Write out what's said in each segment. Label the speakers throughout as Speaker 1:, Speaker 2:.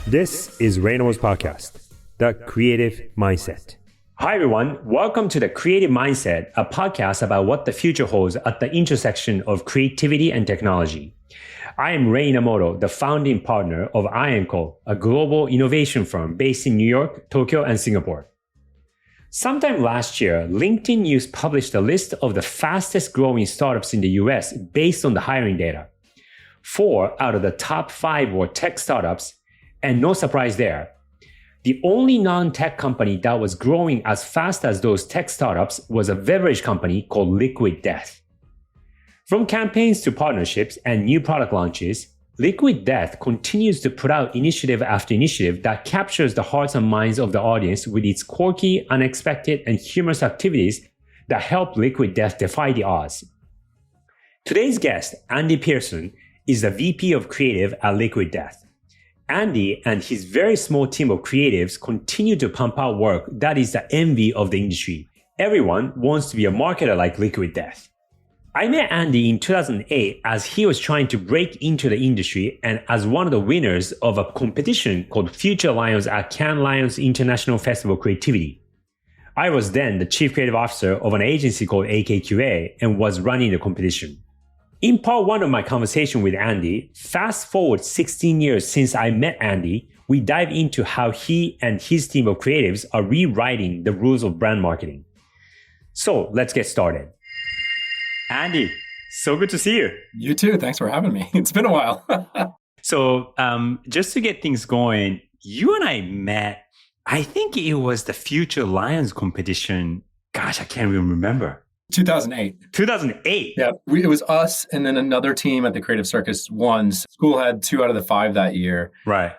Speaker 1: This is Reynolds Podcast, The Creative Mindset. Hi, everyone. Welcome to The Creative Mindset, a podcast about what the future holds at the intersection of creativity and technology. I am Ray Inamoto, the founding partner of IAMCO, a global innovation firm based in New York, Tokyo, and Singapore. Sometime last year, LinkedIn News published a list of the fastest growing startups in the US based on the hiring data. 4 out of the top 5 were tech startups, and no surprise there. The only non-tech company that was growing as fast as those tech startups was a beverage company called Liquid Death. From campaigns to partnerships and new product launches, Liquid Death continues to put out initiative after initiative that captures the hearts and minds of the audience with its quirky, unexpected, and humorous activities that help Liquid Death defy the odds. Today's guest, Andy Pearson, is the VP of Creative at Liquid Death. Andy and his very small team of creatives continue to pump out work that is the envy of the industry. Everyone wants to be a marketer like Liquid Death. I met Andy in 2008 as he was trying to break into the industry and as one of the winners of a competition called Future Lions at Cannes Lions International Festival of Creativity. I was then the chief creative officer of an agency called AKQA and was running the competition. In part 1 of my conversation with Andy, fast forward 16 years since I met Andy, we dive into how he and his team of creatives are rewriting the rules of brand marketing. So let's get started. Andy, so good to see you.
Speaker 2: You too. Thanks for having me. It's been a while.
Speaker 1: So just to get things going, you and I met, I think it was the Future Lions competition. Gosh, I can't even remember.
Speaker 2: 2008.
Speaker 1: 2008?
Speaker 2: Yeah. It was us and then another team at the Creative Circus won. School had 2 out of the 5 that year.
Speaker 1: Right.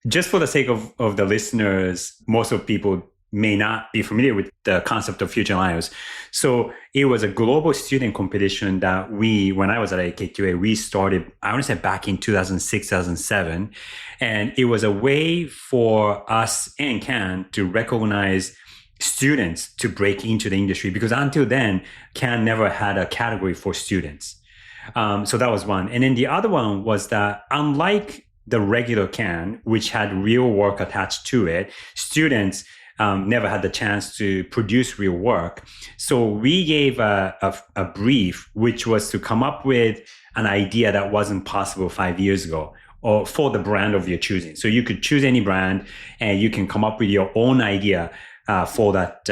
Speaker 1: Just for the sake of the listeners, most of people may not be familiar with the concept of Future Lions. So it was a global student competition that when I was at AKQA, we started, I want to say back in 2006, 2007. And it was a way for us and Cannes to recognize students to break into the industry, because until then, Cannes never had a category for students. So that was one. And then the other one was that unlike the regular Cannes, which had real work attached to it, students never had the chance to produce real work. So we gave a brief, which was to come up with an idea that wasn't possible 5 years ago, or for the brand of your choosing. So you could choose any brand and you can come up with your own idea for that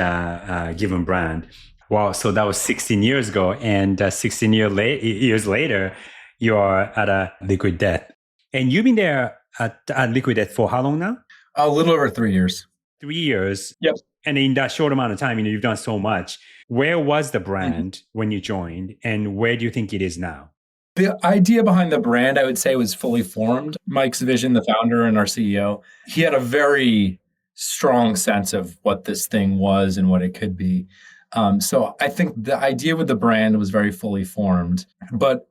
Speaker 1: given brand. Wow. So that was 16 years ago. And 16 years later, you are at a Liquid Death. And you've been there at Liquid Death for how long now?
Speaker 2: A little over 3 years.
Speaker 1: 3 years.
Speaker 2: Yep.
Speaker 1: And in that short amount of time, you've done so much. Where was the brand when you joined, and where do you think it is now?
Speaker 2: The idea behind the brand, I would say, was fully formed. Mike's vision, the founder and our CEO, he had a very strong sense of what this thing was and what it could be. So I think the idea with the brand was very fully formed, but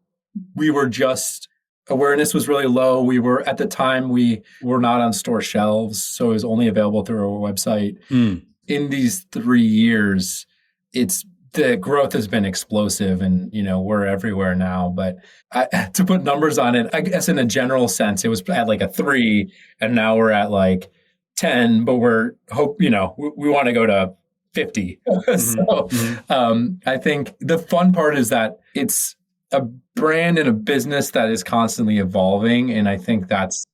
Speaker 2: we were just, awareness was really low. At the time, we were not on store shelves, so it was only available through our website. In these 3 years, the growth has been explosive, and we're everywhere now. But to put numbers on it, I guess in a general sense, it was at like a 3, and now we're at like 10, but we want to go to 50. I think the fun part is that it's a brand and a business that is constantly evolving. And I think that's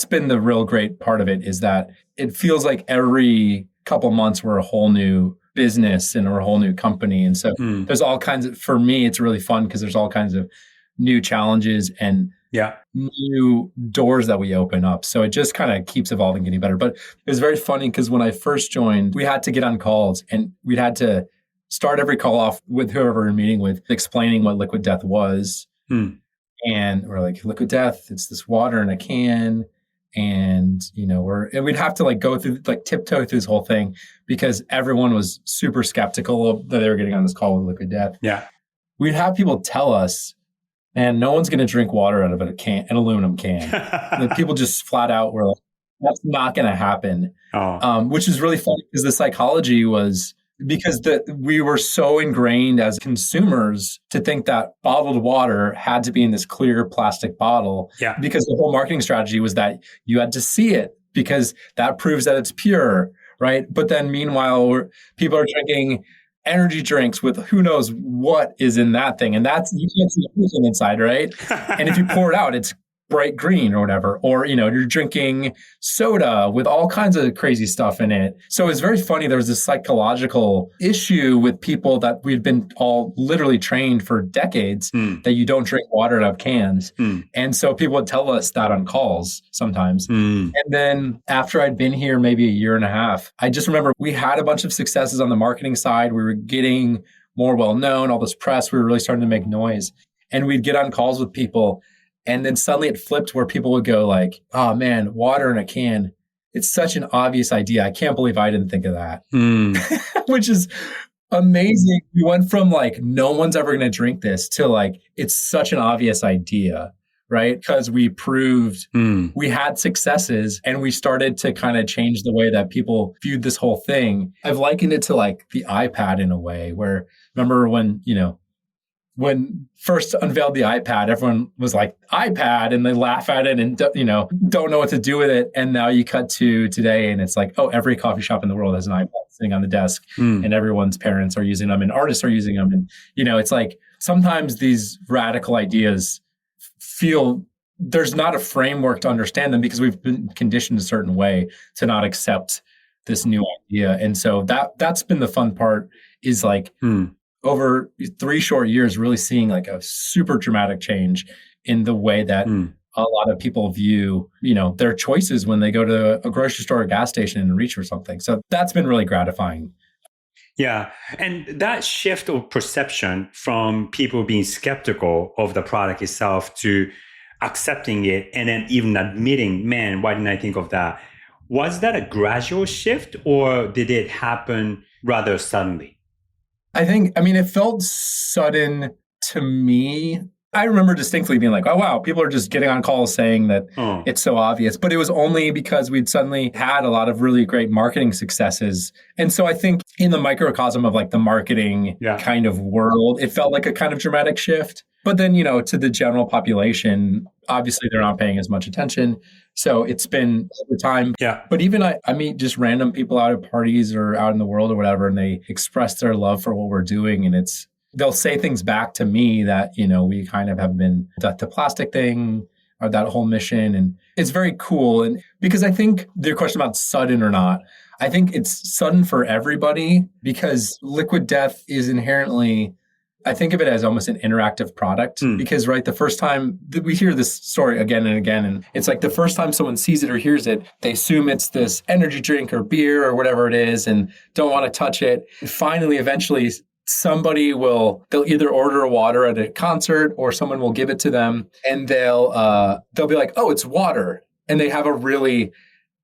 Speaker 2: been the real great part of it, is that it feels like every couple months we're a whole new business and we're a whole new company. And so there's all kinds of, for me, it's really fun because there's all kinds of new challenges and new doors that we open up. So it just kind of keeps evolving, getting better. But it was very funny because when I first joined, we had to get on calls and we'd had to start every call off with whoever we're meeting with, explaining what Liquid Death was. And we're like, Liquid Death, it's this water in a can. And, we'd have to go through, tiptoe through this whole thing because everyone was super skeptical that they were getting on this call with Liquid Death.
Speaker 1: Yeah.
Speaker 2: We'd have people tell us, and no one's going to drink water out of an aluminum can. And people just flat out were like, that's not going to happen. Which is really funny because the psychology was because we were so ingrained as consumers to think that bottled water had to be in this clear plastic bottle.
Speaker 1: Yeah.
Speaker 2: Because the whole marketing strategy was that you had to see it because that proves that it's pure, right? But then meanwhile, people are drinking energy drinks with who knows what is in that thing. And you can't see anything inside, right? And if you pour it out, it's bright green or whatever, or, you're drinking soda with all kinds of crazy stuff in it. So it's very funny. There was this psychological issue with people that we've been all literally trained for decades that you don't drink water out of cans. And so people would tell us that on calls sometimes. And then after I'd been here maybe a year and a half, I just remember we had a bunch of successes on the marketing side. We were getting more well-known, all this press, we were really starting to make noise. And we'd get on calls with people. And then suddenly it flipped where people would go like, oh man, water in a can. It's such an obvious idea. I can't believe I didn't think of that, which is amazing. We went from like, no one's ever going to drink this to like, it's such an obvious idea, right? Because we proved we had successes and we started to kind of change the way that people viewed this whole thing. I've likened it to like the iPad in a way where remember when first unveiled the iPad, everyone was like, iPad, and they laugh at it and, don't know what to do with it. And now you cut to today and it's like, oh, every coffee shop in the world has an iPad sitting on the desk and everyone's parents are using them and artists are using them. And, it's like sometimes these radical ideas feel there's not a framework to understand them because we've been conditioned a certain way to not accept this new idea. And so that's been the fun part is like, over 3 short years, really seeing like a super dramatic change in the way that a lot of people view, their choices when they go to a grocery store or gas station and reach for something. So that's been really gratifying.
Speaker 1: Yeah. And that shift of perception from people being skeptical of the product itself to accepting it and then even admitting, man, why didn't I think of that? Was that a gradual shift or did it happen rather suddenly?
Speaker 2: It felt sudden to me. I remember distinctly being like, oh, wow, people are just getting on calls saying that it's so obvious. But it was only because we'd suddenly had a lot of really great marketing successes. And so I think in the microcosm of like the marketing kind of world, it felt like a kind of dramatic shift. But then, to the general population, obviously they're not paying as much attention. So it's been over time. Yeah. But even I meet just random people out at parties or out in the world or whatever, and they express their love for what we're doing. And they'll say things back to me that, we kind of have been the plastic thing or that whole mission. And it's very cool. And because I think the question about sudden or not, I think it's sudden for everybody because liquid death is inherently, I think of it as almost an interactive product because, right, the first time we hear this story again and again, and it's like the first time someone sees it or hears it, they assume it's this energy drink or beer or whatever it is and don't want to touch it. And finally, eventually, they'll either order a water at a concert or someone will give it to them and they'll be like, oh, it's water. And they have a really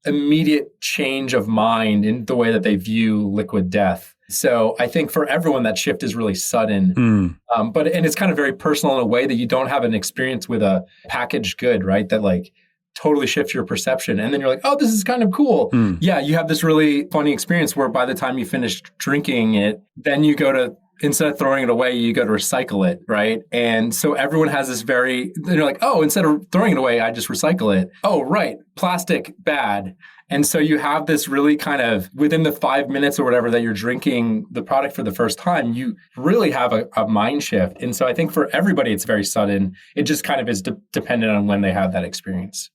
Speaker 2: immediate change of mind in the way that they view liquid death. So I think for everyone, that shift is really sudden. And it's kind of very personal in a way that you don't have an experience with a packaged good, right? That like totally shifts your perception. And then you're like, oh, this is kind of cool. Yeah, you have this really funny experience where by the time you finish drinking it, then you go to, instead of throwing it away, you go to recycle it, right? And so everyone has this then you're like, oh, instead of throwing it away, I just recycle it. Oh, right, plastic, bad. And so you have this really kind of, within the 5 minutes or whatever that you're drinking the product for the first time, you really have a mind shift. And so I think for everybody, it's very sudden. It just kind of is dependent on when they have that experience.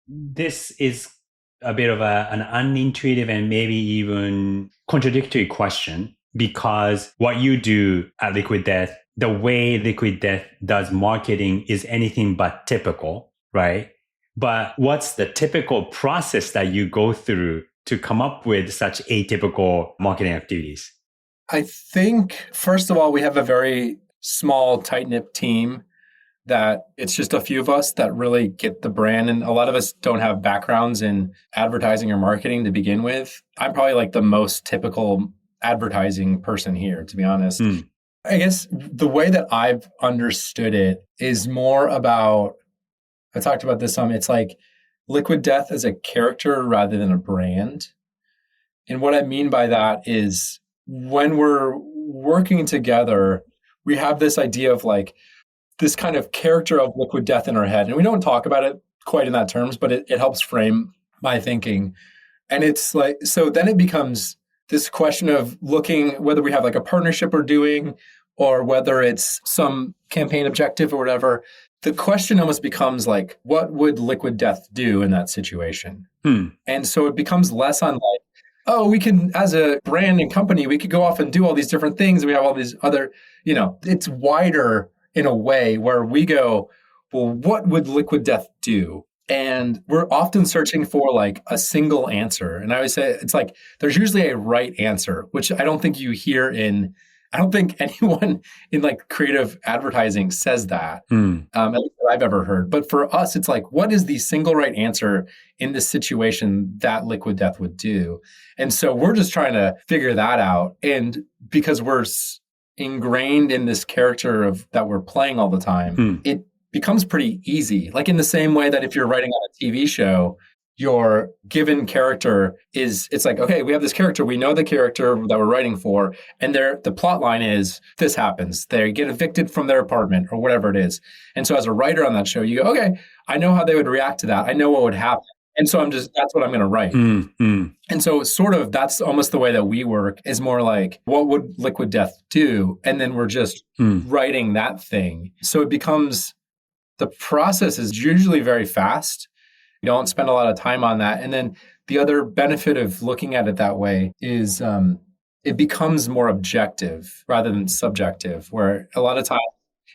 Speaker 1: This is a bit of an unintuitive and maybe even contradictory question because what you do at Liquid Death, the way Liquid Death does marketing is anything but typical, right? But what's the typical process that you go through to come up with such atypical marketing activities?
Speaker 2: I think, first of all, we have a very small, tight-knit team that it's just a few of us that really get the brand. And a lot of us don't have backgrounds in advertising or marketing to begin with. I'm probably like the most typical advertising person here, to be honest. I guess the way that I've understood it is more about, I talked about this some, it's like Liquid Death as a character rather than a brand. And what I mean by that is when we're working together, we have this idea of like this kind of character of liquid death in our head. And we don't talk about it quite in that terms, but it helps frame my thinking. And it's like, so then it becomes this question of looking whether we have like a partnership we're doing or whether it's some campaign objective or whatever. The question almost becomes like, what would liquid death do in that situation? And so it becomes less on like, oh, we can, as a brand and company, we could go off and do all these different things. We have all these other, it's wider in a way where we go, well, what would liquid death do? And we're often searching for like a single answer. And I always say it's like there's usually a right answer, which I don't think you hear I don't think anyone in like creative advertising says that, at least that I've ever heard. But for us, it's like, what is the single right answer in this situation that liquid death would do? And so we're just trying to figure that out. And because we're ingrained in this character of that we're playing all the time, it becomes pretty easy. Like in the same way that if you're writing on a TV show, your given character it's like, okay, we have this character, we know the character that we're writing for, and the plot line is this happens. They get evicted from their apartment or whatever it is. And so as a writer on that show, you go, okay, I know how they would react to that. I know what would happen. And so that's what I'm going to write. And so it's sort of, that's almost the way that we work, is more like, what would liquid death do? And then we're just writing that thing. So it becomes, the process is usually very fast. You don't spend a lot of time on that. And then the other benefit of looking at it that way is it becomes more objective rather than subjective, where a lot of times,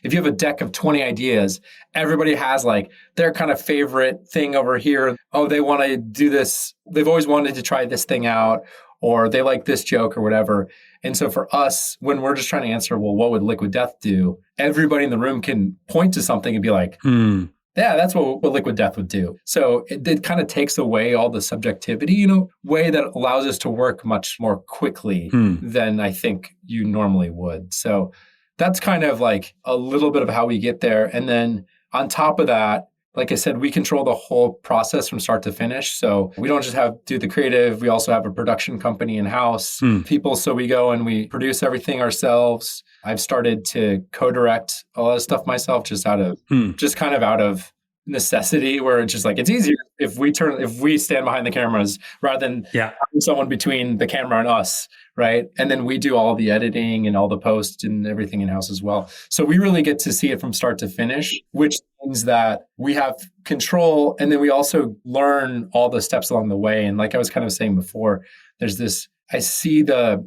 Speaker 2: if you have a deck of 20 ideas, everybody has like their kind of favorite thing over here. Oh, they want to do this. They've always wanted to try this thing out, or they like this joke or whatever. And so for us, when we're just trying to answer, well, what would liquid death do? Everybody in the room can point to something and be like, yeah, that's what liquid death would do. So it kind of takes away all the subjectivity in a way that allows us to work much more quickly than I think you normally would. So that's kind of like a little bit of how we get there. And then on top of that, like I said, we control the whole process from start to finish. So we don't just do the creative. We also have a production company in-house people. So we go and we produce everything ourselves. I've started to co-direct a lot of stuff myself, just kind of out of necessity, where it's just like, it's easier if we stand behind the cameras rather than having someone between the camera and us. Right. And then we do all the editing and all the posts and everything in-house as well. So we really get to see it from start to finish, which means that we have control. And then we also learn all the steps along the way. And like I was kind of saying before, I see the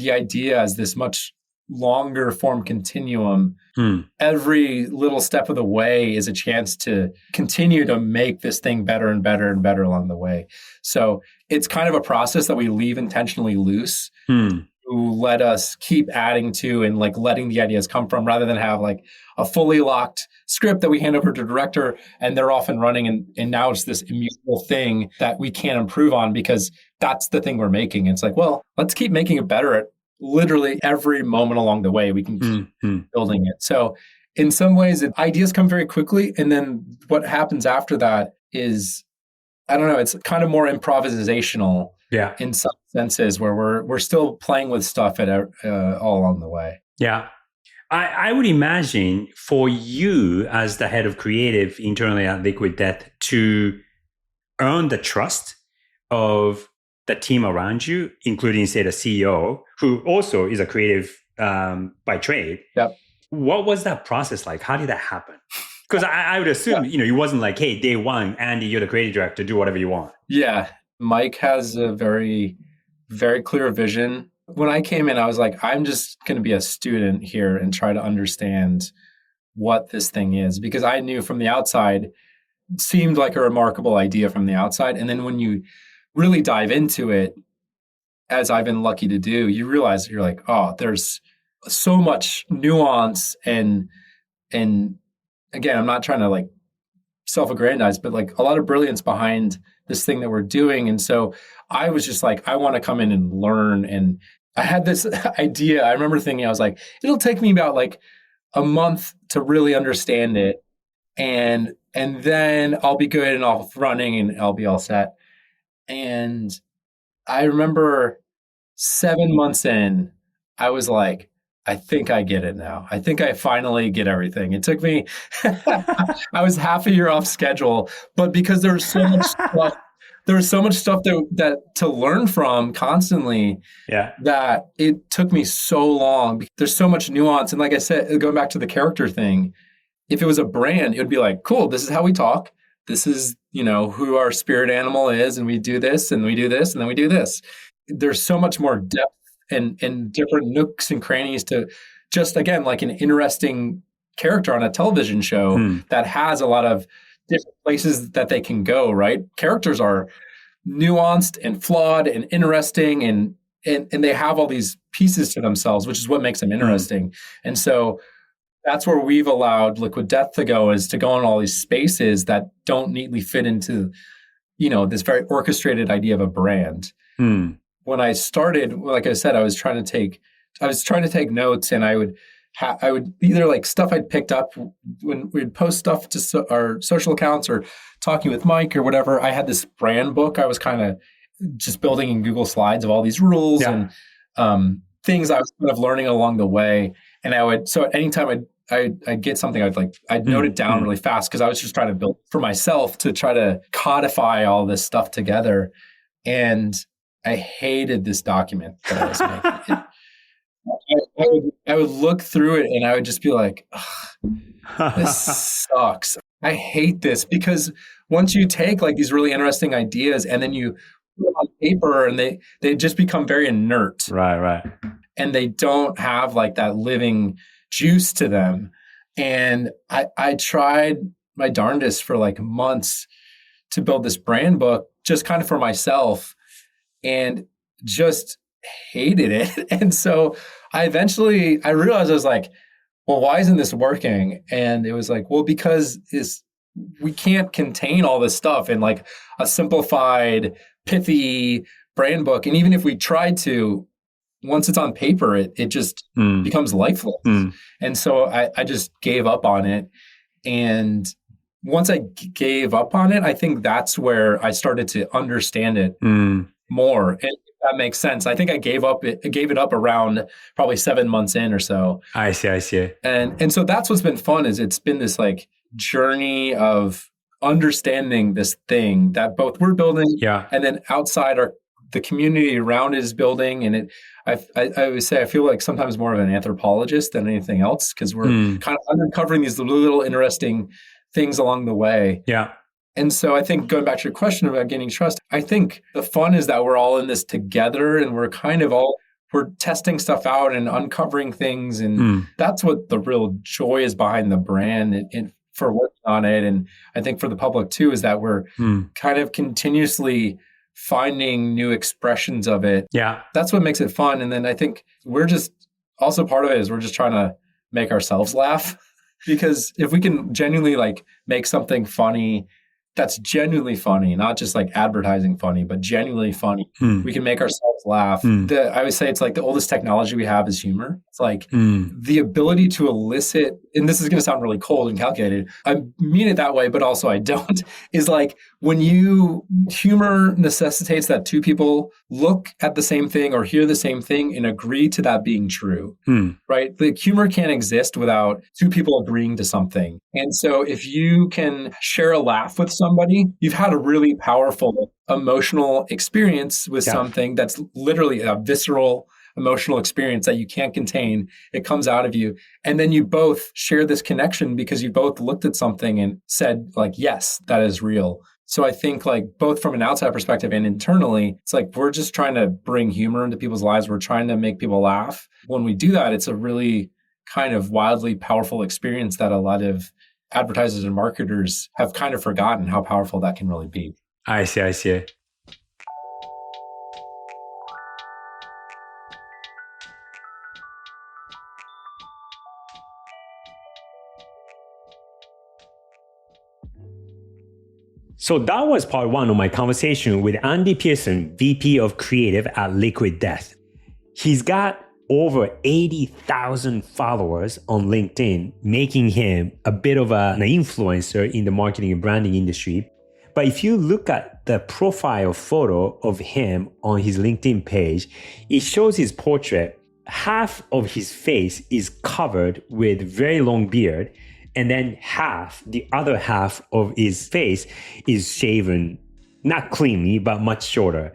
Speaker 2: idea as this much longer form continuum. Every little step of the way is a chance to continue to make this thing better and better and better along the way. So it's kind of a process that we leave intentionally loose to let us keep adding to and like letting the ideas come from, rather than have like a fully locked script that we hand over to the director and they're off and running. And now it's this immutable thing that we can't improve on because that's the thing we're making. It's like, well, let's keep making it better at literally every moment along the way. We can keep building it. So in some ways, ideas come very quickly. And then what happens after that is, I don't know, it's kind of more improvisational in some senses, where we're still playing with stuff all along the way.
Speaker 1: Yeah. I would imagine for you as the head of creative internally at Liquid Death to earn the trust of the team around you, including, say, the CEO, who also is a creative by trade.
Speaker 2: Yep.
Speaker 1: What was that process like? How did that happen? Because I would assume, it wasn't like, hey, day one, Andy, you're the creative director, do whatever you want.
Speaker 2: Yeah. Mike has a very, very clear vision. When I came in, I was like, I'm just going to be a student here and try to understand what this thing is. Because I knew from the outside, it seemed like a remarkable idea from the outside. And then when you really dive into it, as I've been lucky to do, you realize you're like, oh, there's so much nuance and again, I'm not trying to like self-aggrandize, but like a lot of brilliance behind this thing that we're doing. And so I was just like, I want to come in and learn. And I had this idea. I remember thinking, I was like, it'll take me about like a month to really understand it. And then I'll be good and I'll running and I'll be all set. And I remember 7 months in, I was like, I think I get it now. I think I finally get everything. It took me, I was half a year off schedule, but because there was so much stuff that to learn from constantly
Speaker 1: Yeah.
Speaker 2: that it took me so long. There's so much nuance. And like I said, going back to the character thing, if it was a brand, it would be like, cool, this is how we talk. This is, who our spirit animal is. And we do this and we do this and then we do this. There's so much more depth and different nooks and crannies to just, again, like an interesting character on a television show that has a lot of different places that they can go, right? Characters are nuanced and flawed and interesting and they have all these pieces to themselves, which is what makes them interesting. And so that's where we've allowed Liquid Death to go, is to go in all these spaces that don't neatly fit into, this very orchestrated idea of a brand. When I started, like I said, I was trying to take notes, and I would either like stuff I'd picked up when we'd post stuff to our social accounts or talking with Mike or whatever. I had this brand book I was kind of just building in Google Slides of all these rules and things I was kind of learning along the way. And so at any time I'd get something, I'd note it down really fast, because I was just trying to build for myself to try to codify all this stuff together. And I hated this document that I was making. I would look through it and I would just be like, this sucks. I hate this, because once you take like these really interesting ideas and then you put them on paper, and they just become very inert.
Speaker 1: Right.
Speaker 2: And they don't have like that living juice to them. And I tried my darndest for like months to build this brand book just kind of for myself, and just hated it. And so I realized, I was like, well, why isn't this working? And it was like, well, because we can't contain all this stuff in like a simplified, pithy brand book. And even if we tried to, once it's on paper, it just becomes lifeless. And so I just gave up on it. And once I gave up on it, I think that's where I started to understand it more. And if that makes sense. I think I gave it up around probably 7 months in or so.
Speaker 1: I see.
Speaker 2: And so that's what's been fun, is it's been this like journey of understanding this thing that both we're building and then outside the community around it is building. And I always say I feel like sometimes more of an anthropologist than anything else, because we're kind of uncovering these little interesting things along the way.
Speaker 1: Yeah.
Speaker 2: And so I think, going back to your question about gaining trust, I think the fun is that we're all in this together, and we're testing stuff out and uncovering things. And that's what the real joy is behind the brand and for working on it. And I think for the public too, is that we're kind of continuously finding new expressions of it.
Speaker 1: Yeah.
Speaker 2: That's what makes it fun. And then I think we're just also, part of it is we're just trying to make ourselves laugh, because if we can genuinely like make something funny that's genuinely funny, not just like advertising funny, but genuinely funny, we can make ourselves laugh. I would say it's like the oldest technology we have is humor. It's like the ability to elicit, and this is going to sound really cold and calculated, I mean it that way, but also I don't, is like when humor necessitates that two people look at the same thing or hear the same thing and agree to that being true, right? The humor can't exist without two people agreeing to something. And so if you can share a laugh with somebody, you've had a really powerful emotional experience with something that's literally a visceral emotional experience that you can't contain. It comes out of you. And then you both share this connection because you both looked at something and said like, yes, that is real. So I think like both from an outside perspective and internally, it's like we're just trying to bring humor into people's lives. We're trying to make people laugh. When we do that, it's a really kind of wildly powerful experience that a lot of advertisers and marketers have kind of forgotten how powerful that can really be.
Speaker 1: I see. So that was part one of my conversation with Andy Pearson, VP of Creative at Liquid Death. He's got over 80,000 followers on LinkedIn, making him a bit of an influencer in the marketing and branding industry. But if you look at the profile photo of him on his LinkedIn page, it shows his portrait. Half of his face is covered with very long beard, and then the other half of his face is shaven, not cleanly, but much shorter.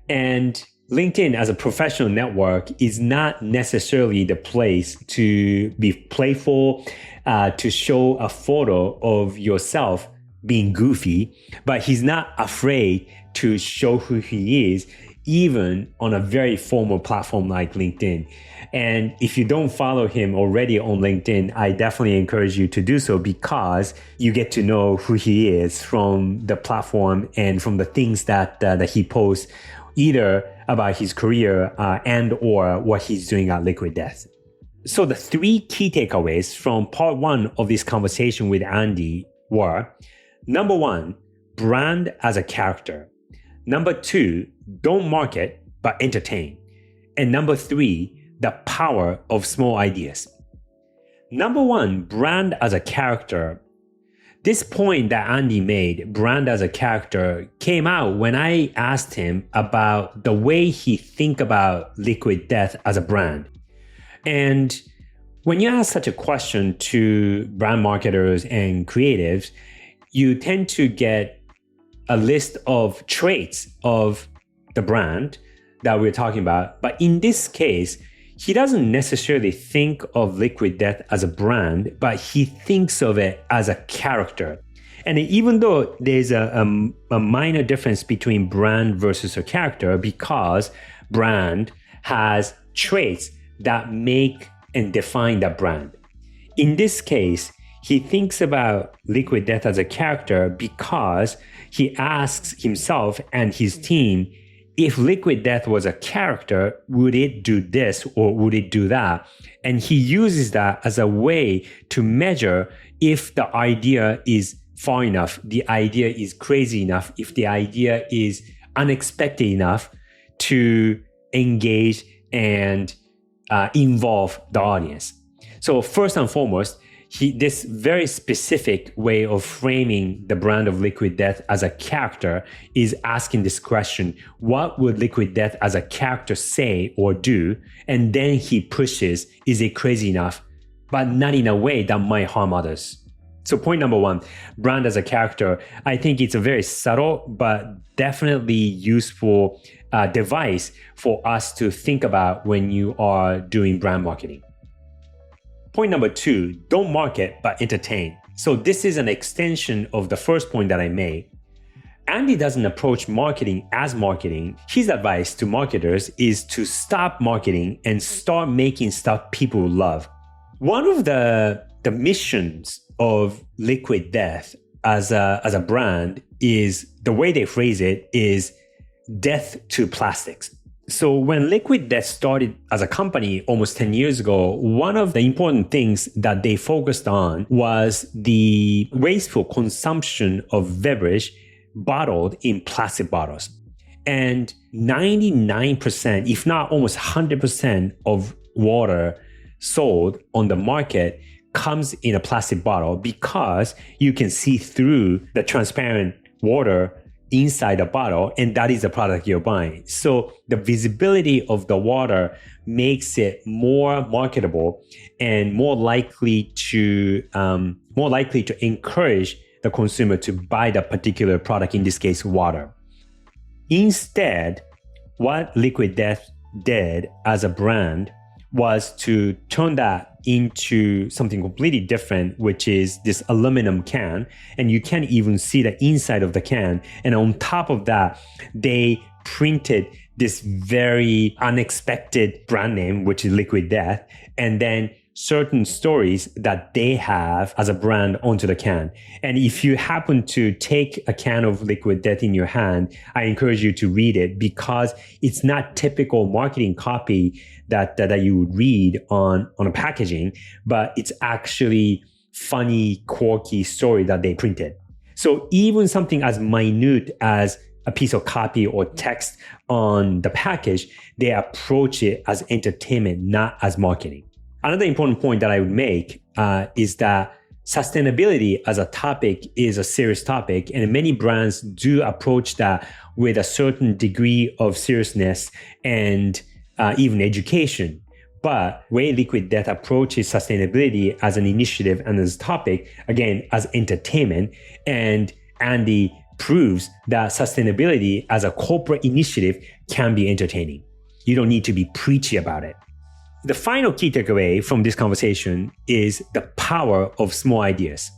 Speaker 1: And LinkedIn as a professional network is not necessarily the place to be playful, to show a photo of yourself being goofy, but he's not afraid to show who he is, even on a very formal platform like LinkedIn. And if you don't follow him already on LinkedIn, I definitely encourage you to do so, because you get to know who he is from the platform and from the things that he posts, either about his career and or what he's doing at Liquid Death. So the 3 key takeaways from part 1 of this conversation with Andy were: number 1, brand as a character. Number 2, don't market, but entertain. And number 3, the power of small ideas. Number 1, brand as a character. This point that Andy made, brand as a character, came out when I asked him about the way he think about Liquid Death as a brand. And when you ask such a question to brand marketers and creatives, you tend to get a list of traits of the brand that we're talking about. But in this case, he doesn't necessarily think of Liquid Death as a brand, but he thinks of it as a character. And even though there's a minor difference between brand versus a character, because brand has traits that make and define that brand. In this case, he thinks about Liquid Death as a character because he asks himself and his team, if Liquid Death was a character, would it do this or would it do that? And he uses that as a way to measure if the idea is far enough, the idea is crazy enough, if the idea is unexpected enough to engage and involve the audience. So first and foremost, this very specific way of framing the brand of Liquid Death as a character is asking this question: what would Liquid Death as a character say or do? And then he pushes, is it crazy enough, but not in a way that might harm others? So point number 1, brand as a character. I think it's a very subtle but definitely useful device for us to think about when you are doing brand marketing. Point number 2, don't market, but entertain. So this is an extension of the first point that I made. Andy doesn't approach marketing as marketing. His advice to marketers is to stop marketing and start making stuff people love. One of the missions of Liquid Death as a brand is, the way they phrase it is death to plastics. So when Liquid Death started as a company almost 10 years ago, one of the important things that they focused on was the wasteful consumption of beverage bottled in plastic bottles. And 99%, if not almost 100% of water sold on the market comes in a plastic bottle, because you can see through the transparent water inside the bottle, and that is the product you're buying. So the visibility of the water makes it more marketable and more likely to encourage the consumer to buy the particular product, in this case, water. Instead, what Liquid Death did as a brand was to turn that into something completely different, which is this aluminum can, and you can't even see the inside of the can. And on top of that, they printed this very unexpected brand name, which is Liquid Death, and then certain stories that they have as a brand onto the can. And if you happen to take a can of Liquid Death in your hand, I encourage you to read it, because it's not typical marketing copy that you would read on a packaging, but it's actually funny, quirky story that they printed. So even something as minute as a piece of copy or text on the package, they approach it as entertainment, not as marketing. Another important point that I would make is that sustainability as a topic is a serious topic, and many brands do approach that with a certain degree of seriousness and even education. But way Liquid Death approaches sustainability as an initiative and as a topic, again, as entertainment, and Andy proves that sustainability as a corporate initiative can be entertaining. You don't need to be preachy about it. The final key takeaway from this conversation is the power of small ideas.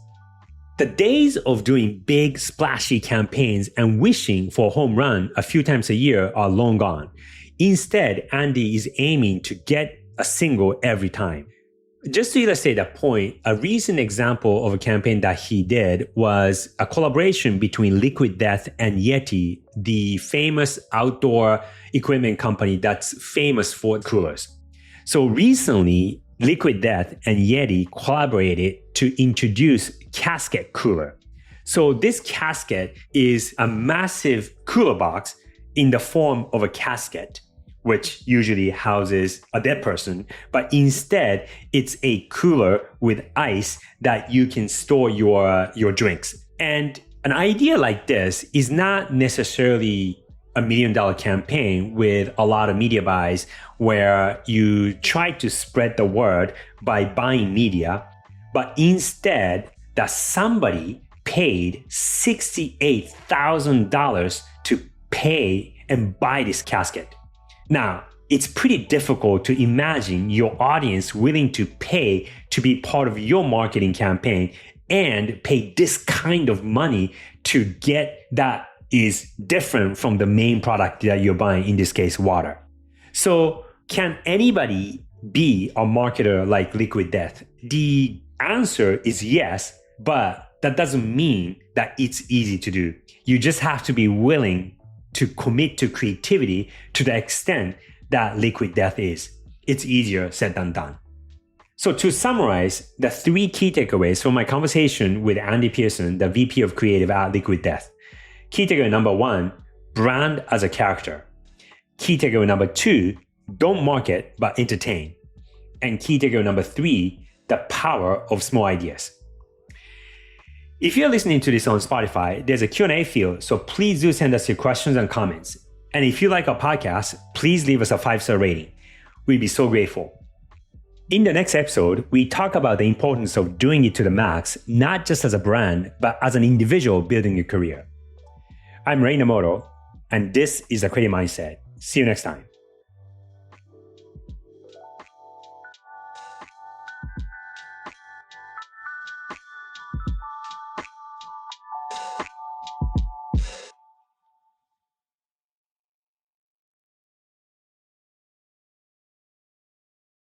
Speaker 1: The days of doing big, splashy campaigns and wishing for a home run a few times a year are long gone. Instead, Andy is aiming to get a single every time. Just to illustrate that point, a recent example of a campaign that he did was a collaboration between Liquid Death and Yeti, the famous outdoor equipment company that's famous for coolers. So recently, Liquid Death and Yeti collaborated to introduce casket cooler. So this casket is a massive cooler box in the form of a casket, which usually houses a dead person, but instead it's a cooler with ice that you can store your drinks. And an idea like this is not necessarily a $1 million campaign with a lot of media buys where you try to spread the word by buying media, but instead that somebody paid $68,000 to pay and buy this casket. Now, it's pretty difficult to imagine your audience willing to pay to be part of your marketing campaign and pay this kind of money to get that is different from the main product that you're buying, in this case, water. So can anybody be a marketer like Liquid Death? The answer is yes, but that doesn't mean that it's easy to do. You just have to be willing to commit to creativity to the extent that Liquid Death is. It's easier said than done. So to summarize the 3 key takeaways from my conversation with Andy Pearson, the VP of Creative at Liquid Death. Key takeaway number 1, brand as a character. Key takeaway number 2, don't market but entertain. And key takeaway number 3, the power of small ideas. If you're listening to this on Spotify, there's a Q&A field, so please do send us your questions and comments. And if you like our podcast, please leave us a 5-star rating. We'd be so grateful. In the next episode, we talk about the importance of doing it to the max, not just as a brand, but as an individual building a career. I'm Ray Namoto, and this is The Creative Mindset. See you next time.